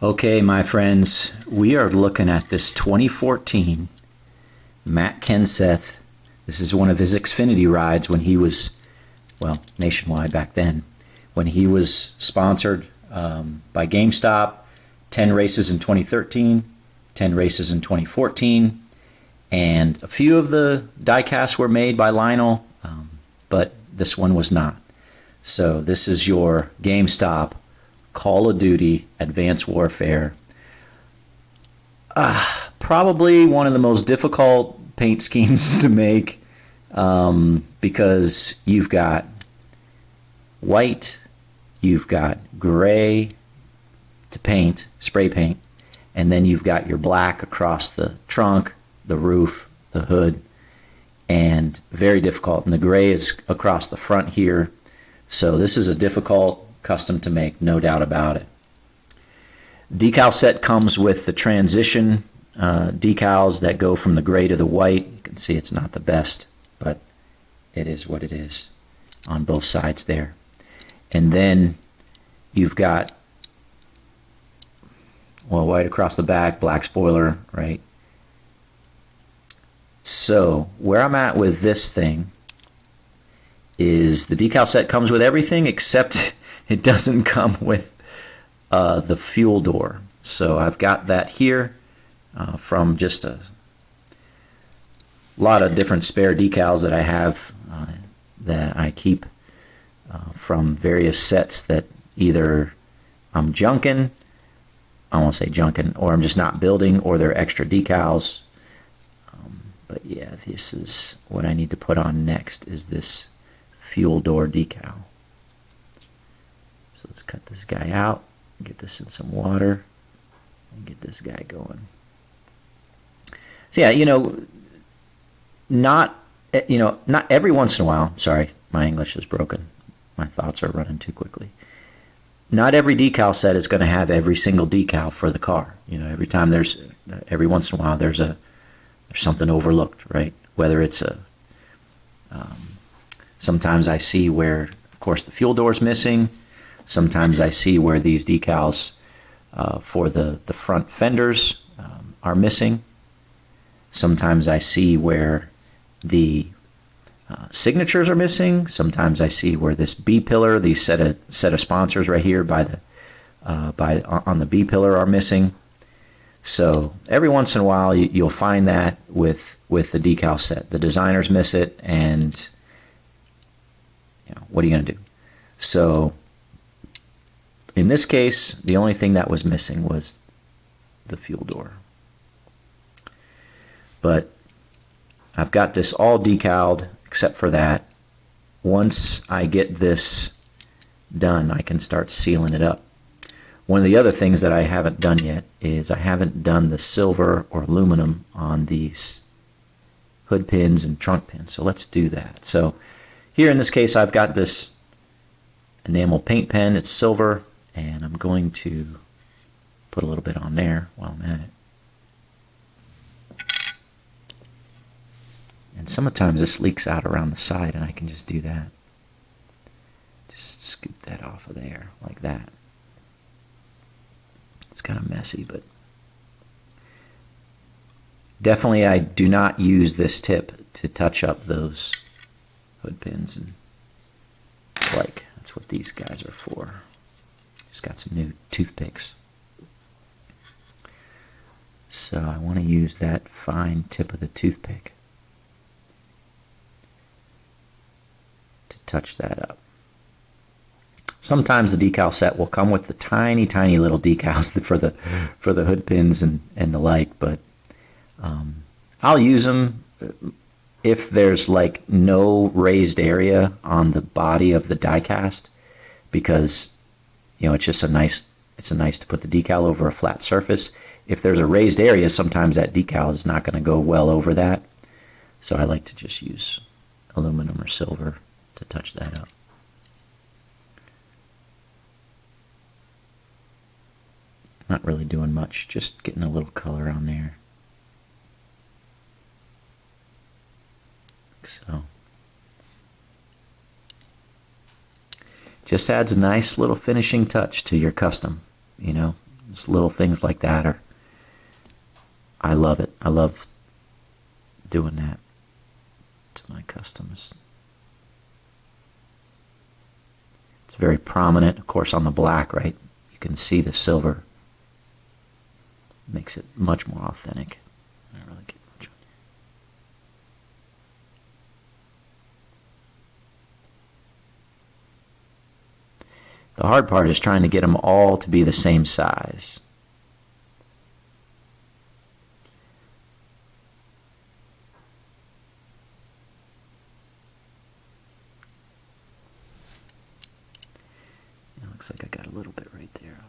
Okay, my friends, we are looking at this 2014 Matt Kenseth. This is one of his Xfinity rides when he was, well, nationwide back then, when he was sponsored by Gamestop. 10 races in 2013, 10 races in 2014, and a few of the diecasts were made by Lionel, but this one was not. So this is your Gamestop Call of Duty Advanced Warfare. Probably one of the most difficult paint schemes to make because you've got white, you've got gray to paint, spray paint, and then you've got your black across the trunk, the roof, the hood, and very difficult. And the gray is across the front here. So this is a difficult custom to make, no doubt about it. Decal set comes with the transition decals that go from the gray to the white. You can see it's not the best, but it is what it is on both sides there. And then you've got, well, white across the back, black spoiler, right? So where I'm at with this thing is the decal set comes with everything except it doesn't come with the fuel door. So I've got that here from just a lot of different spare decals that I have that I keep from various sets that either I'm junking, I won't say junking, or I'm just not building, or they're extra decals. But yeah, this is what I need to put on next, is this fuel door decal. So let's cut this guy out, get this in some water, and get this guy going. So yeah, not every once in a while, sorry, my English is broken. My thoughts are running too quickly. Not every decal set is going to have every single decal for the car. Every once in a while there's something overlooked, right? Whether it's sometimes I see where, of course, the fuel door is missing. Sometimes I see where these decals for the front fenders are missing. Sometimes I see where the signatures are missing. Sometimes I see where this B pillar, these set of sponsors right here on the B pillar are missing. So every once in a while you'll find that with the decal set. The designers miss it, and what are you going to do? So in this case, the only thing that was missing was the fuel door. But I've got this all decaled except for that. Once I get this done, I can start sealing it up. One of the other things that I haven't done yet is I haven't done the silver or aluminum on these hood pins and trunk pins. So let's do that. So here in this case, I've got this enamel paint pen. It's silver, and I'm going to put a little bit on there while I'm at it. And sometimes this leaks out around the side, and I can just do that. Just scoop that off of there like that. It's kind of messy, but definitely I do not use this tip to touch up those hood pins and like. That's what these guys are for. Just got some new toothpicks. So I want to use that fine tip of the toothpick to touch that up. Sometimes the decal set will come with the tiny, tiny little decals for the hood pins and the like, but I'll use them if there's like no raised area on the body of the diecast, because it's just nice to put the decal over a flat surface. If there's a raised area, sometimes that decal is not going to go well over that, so I like to just use aluminum or silver to touch that up. Not really doing much, just getting a little color on there. So just adds a nice little finishing touch to your custom, Just little things like that are, I love it. I love doing that to my customs. It's very prominent, of course, on the black, right? You can see the silver. Makes it much more authentic. I don't really get much on here. The hard part is trying to get them all to be the same size. It looks like I got a little bit right there off.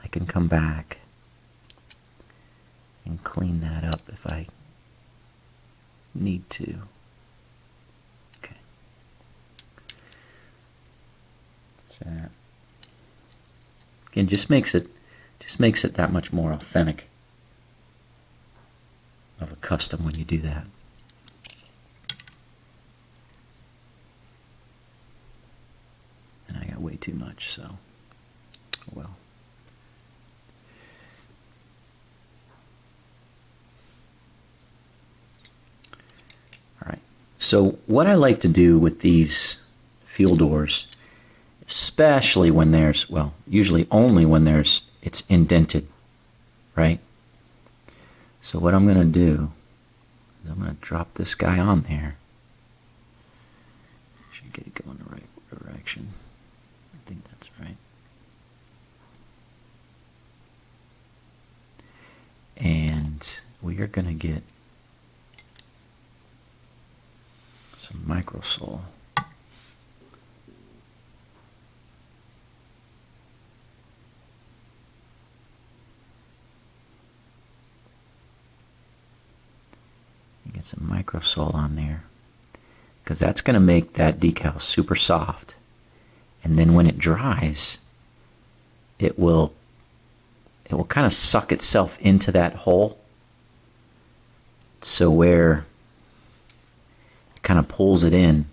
I can come back and clean that up if I need to. Okay. That's that. Again, just makes it that much more authentic of a custom when you do that. And I got way too much, so well. So what I like to do with these fuel doors, especially when there's, well, usually only when it's indented, right? So what I'm going to do is I'm going to drop this guy on there. Should get it going the right direction. I think that's right. And we are going to get some microsole. Get some microsole on there, because that's going to make that decal super soft, and then when it dries, it will kind of suck itself into that hole, so where kind of pulls it in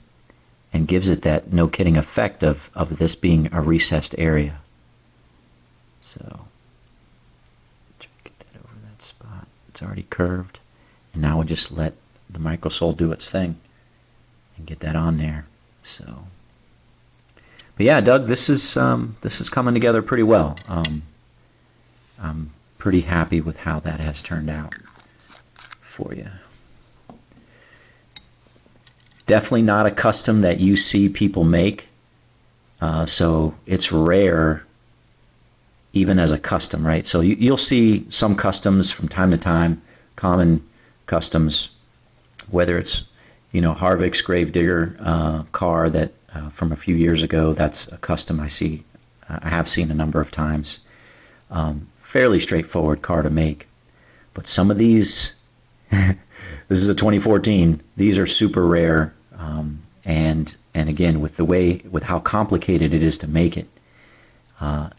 and gives it that no kidding effect of this being a recessed area. So try to get that over that spot. It's already curved, and now we'll just let the microsole do its thing and get that on there. So, but yeah, Doug, this is coming together pretty well. I'm pretty happy with how that has turned out for you. Definitely not a custom that you see people make, so it's rare even as a custom, right? So you'll see some customs from time to time, common customs, whether it's, Harvick's Gravedigger car that from a few years ago, that's a custom I have seen a number of times. Fairly straightforward car to make, but some of these this is a 2014. These are super rare, and again, with how complicated it is to make it,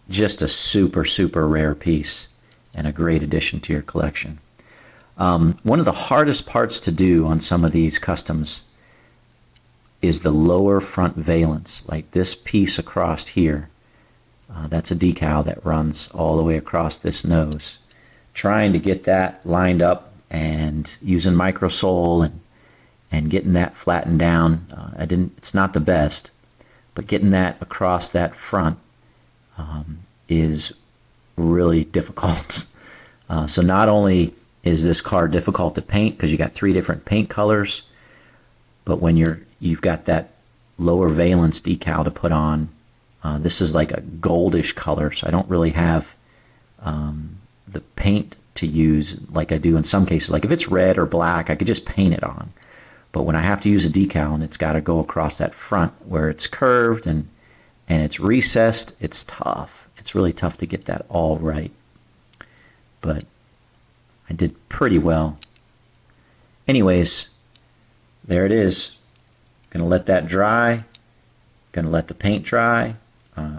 just a super rare piece and a great addition to your collection. One of the hardest parts to do on some of these customs is the lower front valence, like this piece across here. That's a decal that runs all the way across this nose. Trying to get that lined up and using microsole and getting that flattened down. It's not the best, but getting that across that front is really difficult. So not only is this car difficult to paint because you got 3 different paint colors, but when you've got that lower valence decal to put on, this is like a goldish color, so I don't really have the paint to use like I do in some cases. Like if it's red or black, I could just paint it on. But when I have to use a decal and it's got to go across that front where it's curved and it's recessed, it's tough. It's really tough to get that all right. But I did pretty well. Anyways, there it is. Gonna let that dry. Gonna let the paint dry.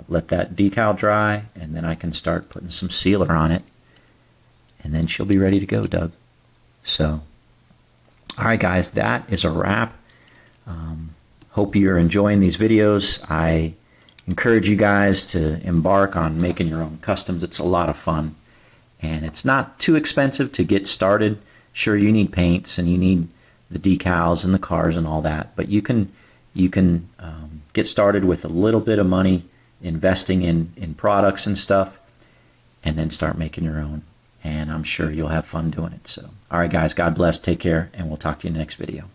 Let that decal dry, and then I can start putting some sealer on it. And then she'll be ready to go, Doug. So, all right, guys, that is a wrap. Hope you're enjoying these videos. I encourage you guys to embark on making your own customs. It's a lot of fun, and it's not too expensive to get started. Sure, you need paints and you need the decals and the cars and all that, but you can get started with a little bit of money investing in products and stuff, and then start making your own. And I'm sure you'll have fun doing it. So, all right, guys, God bless. Take care, and we'll talk to you in the next video.